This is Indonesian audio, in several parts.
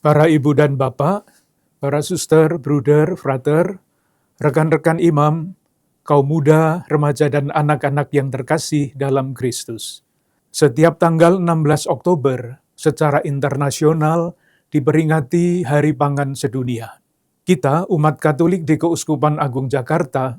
Para ibu dan bapak, para suster, bruder, frater, rekan-rekan imam, kaum muda, remaja, dan anak-anak yang terkasih dalam Kristus. Setiap tanggal 16 Oktober secara internasional diperingati Hari Pangan Sedunia. Kita, umat Katolik di Keuskupan Agung Jakarta,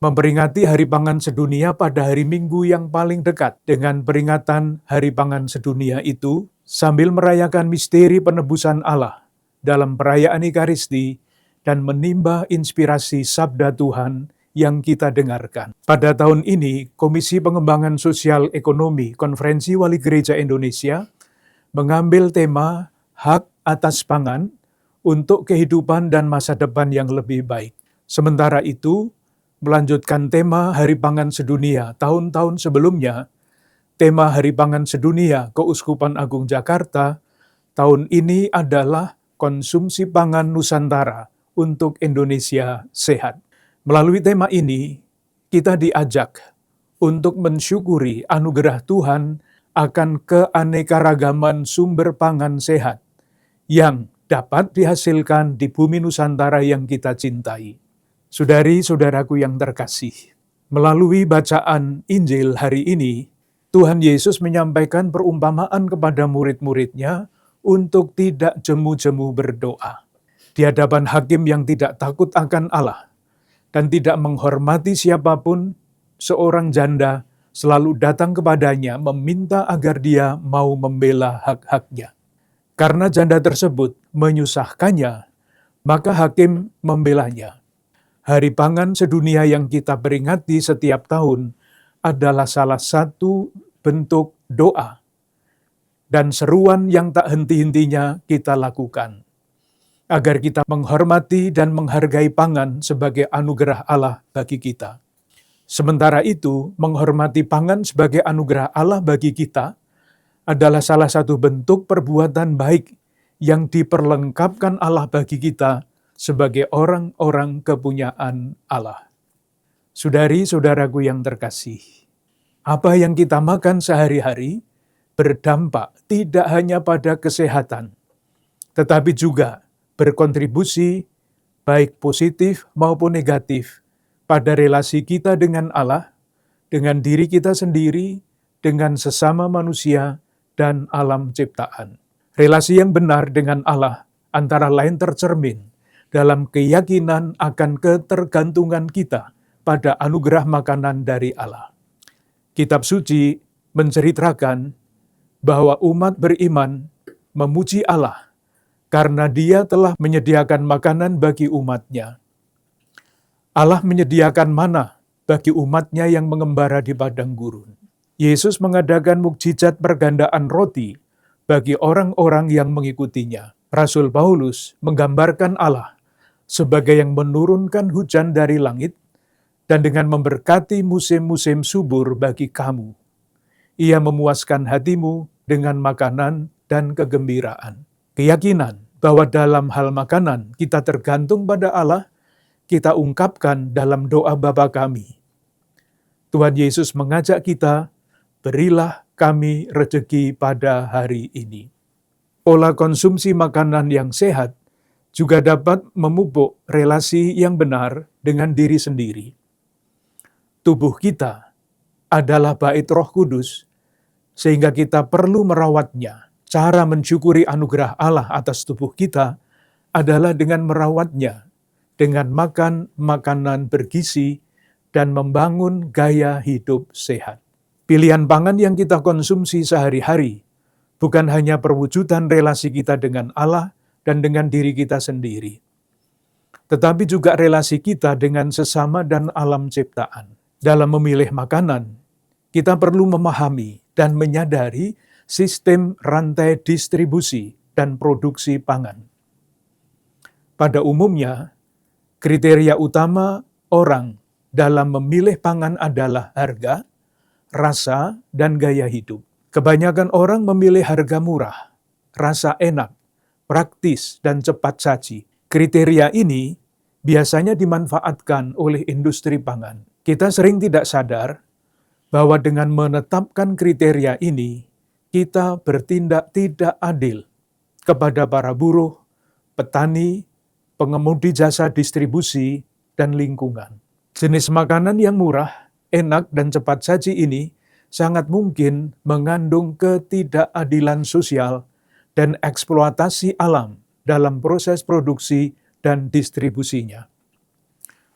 memperingati Hari Pangan Sedunia pada hari Minggu yang paling dekat dengan peringatan Hari Pangan Sedunia itu sambil merayakan misteri penebusan Allah dalam perayaan Ekaristi dan menimba inspirasi sabda Tuhan yang kita dengarkan. Pada tahun ini, Komisi Pengembangan Sosial Ekonomi Konferensi Wali Gereja Indonesia mengambil tema Hak Atas Pangan untuk kehidupan dan masa depan yang lebih baik. Sementara itu, melanjutkan tema Hari Pangan Sedunia tahun-tahun sebelumnya, tema Hari Pangan Sedunia Keuskupan Agung Jakarta tahun ini adalah konsumsi pangan Nusantara untuk Indonesia sehat. Melalui tema ini, kita diajak untuk mensyukuri anugerah Tuhan akan keanekaragaman sumber pangan sehat yang dapat dihasilkan di bumi Nusantara yang kita cintai. Saudari-saudaraku yang terkasih, melalui bacaan Injil hari ini, Tuhan Yesus menyampaikan perumpamaan kepada murid-muridnya untuk tidak jemu-jemu berdoa. Di hadapan hakim yang tidak takut akan Allah dan tidak menghormati siapapun, seorang janda selalu datang kepadanya meminta agar dia mau membela hak-haknya. Karena janda tersebut menyusahkannya, maka hakim membelanya. Hari Pangan Sedunia yang kita peringati setiap tahun adalah salah satu bentuk doa dan seruan yang tak henti-hentinya kita lakukan, agar kita menghormati dan menghargai pangan sebagai anugerah Allah bagi kita. Sementara itu, menghormati pangan sebagai anugerah Allah bagi kita adalah salah satu bentuk perbuatan baik yang diperlengkapkan Allah bagi kita sebagai orang-orang kepunyaan Allah. Saudari-saudaraku yang terkasih, apa yang kita makan sehari-hari berdampak tidak hanya pada kesehatan, tetapi juga berkontribusi baik positif maupun negatif pada relasi kita dengan Allah, dengan diri kita sendiri, dengan sesama manusia, dan alam ciptaan. Relasi yang benar dengan Allah antara lain tercermin dalam keyakinan akan ketergantungan kita pada anugerah makanan dari Allah. Kitab suci menceritakan bahwa umat beriman memuji Allah karena Dia telah menyediakan makanan bagi umatnya. Allah menyediakan mana bagi umatnya yang mengembara di padang gurun. Yesus mengadakan mukjizat pergandaan roti bagi orang-orang yang mengikutinya. Rasul Paulus menggambarkan Allah sebagai yang menurunkan hujan dari langit dan dengan memberkati musim-musim subur bagi kamu. Ia memuaskan hatimu dengan makanan dan kegembiraan. Keyakinan bahwa dalam hal makanan kita tergantung pada Allah, kita ungkapkan dalam doa Bapa kami. Tuhan Yesus mengajak kita, berilah kami rezeki pada hari ini. Pola konsumsi makanan yang sehat juga dapat memupuk relasi yang benar dengan diri sendiri. Tubuh kita adalah bait Roh Kudus, sehingga kita perlu merawatnya. Cara mensyukuri anugerah Allah atas tubuh kita adalah dengan merawatnya, dengan makan makanan bergizi dan membangun gaya hidup sehat. Pilihan pangan yang kita konsumsi sehari-hari bukan hanya perwujudan relasi kita dengan Allah dan dengan diri kita sendiri, tetapi juga relasi kita dengan sesama dan alam ciptaan. Dalam memilih makanan, kita perlu memahami dan menyadari sistem rantai distribusi dan produksi pangan. Pada umumnya, kriteria utama orang dalam memilih pangan adalah harga, rasa, dan gaya hidup. Kebanyakan orang memilih harga murah, rasa enak, praktis, dan cepat saji. Kriteria ini biasanya dimanfaatkan oleh industri pangan. Kita sering tidak sadar bahwa dengan menetapkan kriteria ini, kita bertindak tidak adil kepada para buruh, petani, pengemudi jasa distribusi, dan lingkungan. Jenis makanan yang murah, enak, dan cepat saji ini sangat mungkin mengandung ketidakadilan sosial dan eksploitasi alam dalam proses produksi dan distribusinya.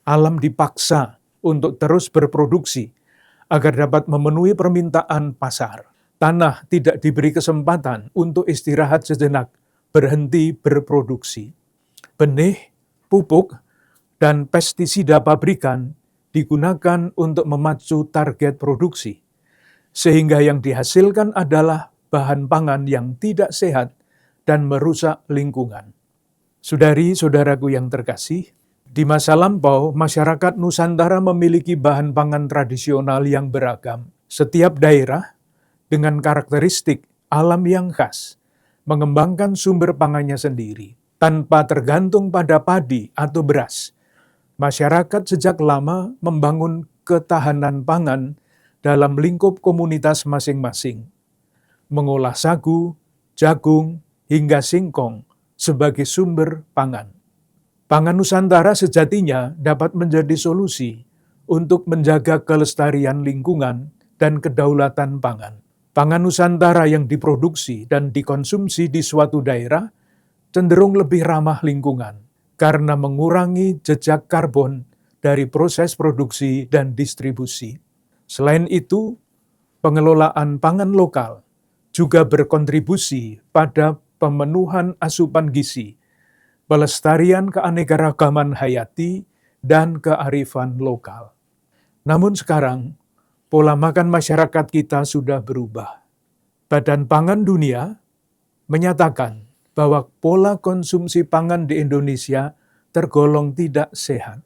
Alam dipaksa untuk terus berproduksi agar dapat memenuhi permintaan pasar. Tanah tidak diberi kesempatan untuk istirahat sejenak, berhenti berproduksi. Benih, pupuk, dan pestisida pabrikan digunakan untuk memacu target produksi, sehingga yang dihasilkan adalah bahan pangan yang tidak sehat dan merusak lingkungan. Saudari-saudaraku yang terkasih, di masa lampau, masyarakat Nusantara memiliki bahan pangan tradisional yang beragam. Setiap daerah dengan karakteristik alam yang khas, mengembangkan sumber pangannya sendiri, tanpa tergantung pada padi atau beras. Masyarakat sejak lama membangun ketahanan pangan dalam lingkup komunitas masing-masing, mengolah sagu, jagung, hingga singkong sebagai sumber pangan. Pangan Nusantara sejatinya dapat menjadi solusi untuk menjaga kelestarian lingkungan dan kedaulatan pangan. Pangan Nusantara yang diproduksi dan dikonsumsi di suatu daerah cenderung lebih ramah lingkungan karena mengurangi jejak karbon dari proses produksi dan distribusi. Selain itu, pengelolaan pangan lokal juga berkontribusi pada pemenuhan asupan gizi, pelestarian keanekaragaman hayati, dan kearifan lokal. Namun sekarang, pola makan masyarakat kita sudah berubah. Badan Pangan Dunia menyatakan bahwa pola konsumsi pangan di Indonesia tergolong tidak sehat.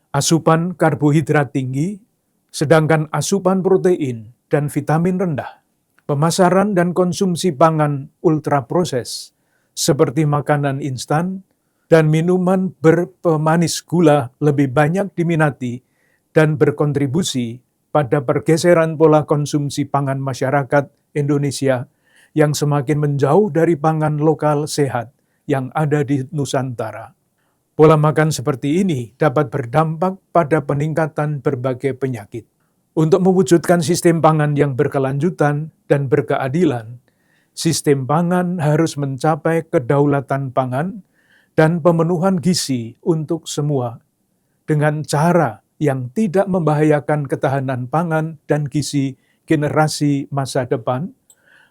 Asupan karbohidrat tinggi, sedangkan asupan protein dan vitamin rendah. Pemasaran dan konsumsi pangan ultraproses, seperti makanan instan dan minuman berpemanis gula lebih banyak diminati dan berkontribusi pada pergeseran pola konsumsi pangan masyarakat Indonesia yang semakin menjauh dari pangan lokal sehat yang ada di Nusantara. Pola makan seperti ini dapat berdampak pada peningkatan berbagai penyakit. Untuk mewujudkan sistem pangan yang berkelanjutan dan berkeadilan, sistem pangan harus mencapai kedaulatan pangan dan pemenuhan gizi untuk semua, dengan cara yang tidak membahayakan ketahanan pangan dan gizi generasi masa depan,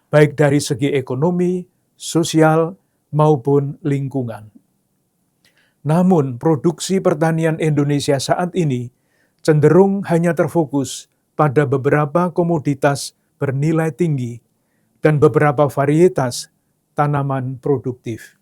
baik dari segi ekonomi, sosial, maupun lingkungan. Namun, produksi pertanian Indonesia saat ini cenderung hanya terfokus pada beberapa komoditas bernilai tinggi dan beberapa varietas tanaman produktif.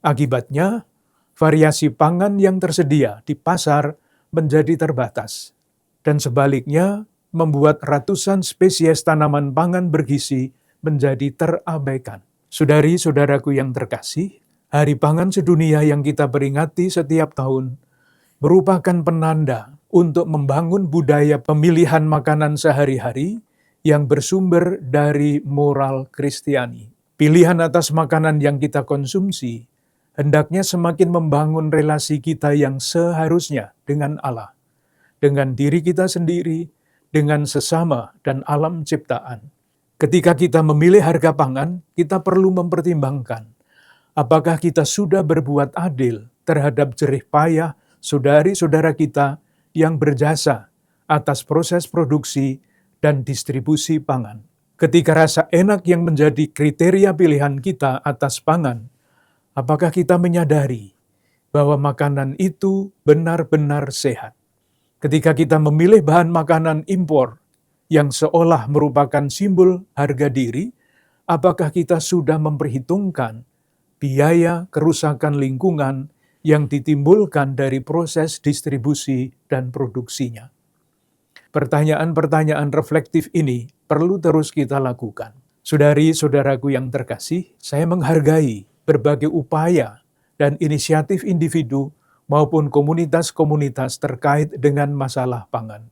Akibatnya, variasi pangan yang tersedia di pasar menjadi terbatas, dan sebaliknya membuat ratusan spesies tanaman pangan bergizi menjadi terabaikan. Saudari-saudaraku yang terkasih, Hari Pangan Sedunia yang kita peringati setiap tahun merupakan penanda untuk membangun budaya pemilihan makanan sehari-hari yang bersumber dari moral Kristiani. Pilihan atas makanan yang kita konsumsi hendaknya semakin membangun relasi kita yang seharusnya dengan Allah, dengan diri kita sendiri, dengan sesama dan alam ciptaan. Ketika kita memilih harga pangan, kita perlu mempertimbangkan apakah kita sudah berbuat adil terhadap jerih payah saudari-saudara kita yang berjasa atas proses produksi dan distribusi pangan. Ketika rasa enak yang menjadi kriteria pilihan kita atas pangan, apakah kita menyadari bahwa makanan itu benar-benar sehat? Ketika kita memilih bahan makanan impor yang seolah merupakan simbol harga diri, apakah kita sudah memperhitungkan biaya kerusakan lingkungan yang ditimbulkan dari proses distribusi dan produksinya? Pertanyaan-pertanyaan reflektif ini perlu terus kita lakukan. Saudari-saudaraku yang terkasih, saya menghargai berbagai upaya dan inisiatif individu maupun komunitas-komunitas terkait dengan masalah pangan.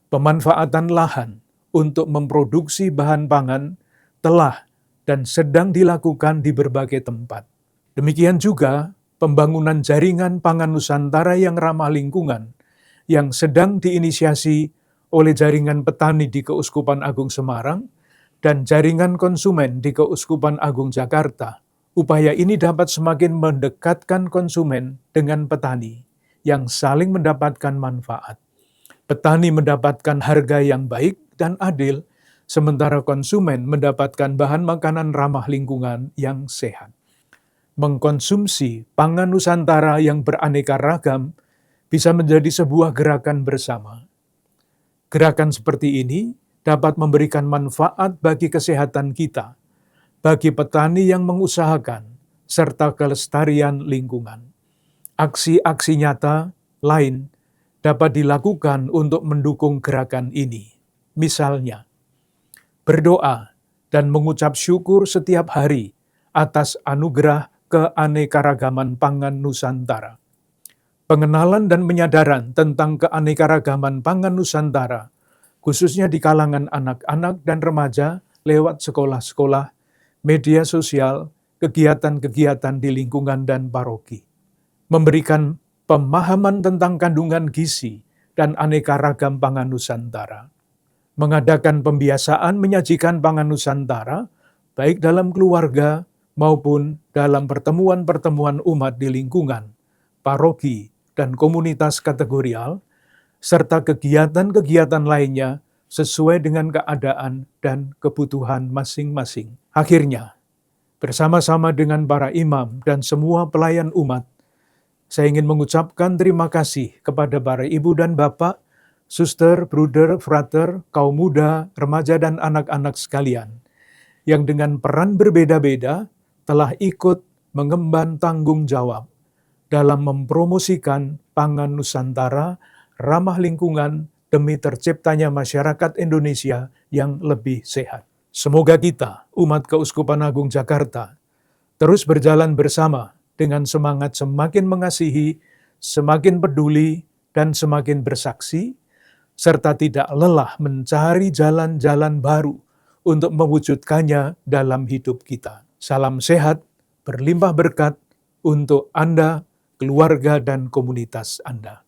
Pemanfaatan lahan untuk memproduksi bahan pangan telah dan sedang dilakukan di berbagai tempat. Demikian juga pembangunan jaringan pangan Nusantara yang ramah lingkungan yang sedang diinisiasi oleh jaringan petani di Keuskupan Agung Semarang dan jaringan konsumen di Keuskupan Agung Jakarta. Upaya ini dapat semakin mendekatkan konsumen dengan petani yang saling mendapatkan manfaat. Petani mendapatkan harga yang baik dan adil, sementara konsumen mendapatkan bahan makanan ramah lingkungan yang sehat. Mengkonsumsi pangan Nusantara yang beraneka ragam bisa menjadi sebuah gerakan bersama. Gerakan seperti ini dapat memberikan manfaat bagi kesehatan kita, bagi petani yang mengusahakan, serta kelestarian lingkungan. Aksi-aksi nyata lain dapat dilakukan untuk mendukung gerakan ini. Misalnya, berdoa dan mengucap syukur setiap hari atas anugerah keanekaragaman pangan Nusantara. Pengenalan dan penyadaran tentang keanekaragaman pangan Nusantara, khususnya di kalangan anak-anak dan remaja lewat sekolah-sekolah, media sosial, kegiatan-kegiatan di lingkungan dan paroki. Memberikan pemahaman tentang kandungan gizi dan aneka ragam pangan Nusantara. Mengadakan pembiasaan menyajikan pangan Nusantara, baik dalam keluarga maupun dalam pertemuan-pertemuan umat di lingkungan, paroki, dan komunitas kategorial, serta kegiatan-kegiatan lainnya sesuai dengan keadaan dan kebutuhan masing-masing. Akhirnya, bersama-sama dengan para imam dan semua pelayan umat, saya ingin mengucapkan terima kasih kepada para ibu dan bapak, suster, bruder, frater, kaum muda, remaja, dan anak-anak sekalian, yang dengan peran berbeda-beda telah ikut mengemban tanggung jawab dalam mempromosikan pangan Nusantara ramah lingkungan demi terciptanya masyarakat Indonesia yang lebih sehat. Semoga kita, umat Keuskupan Agung Jakarta, terus berjalan bersama dengan semangat semakin mengasihi, semakin peduli, dan semakin bersaksi, serta tidak lelah mencari jalan-jalan baru untuk mewujudkannya dalam hidup kita. Salam sehat, berlimpah berkat untuk Anda, keluarga, dan komunitas Anda.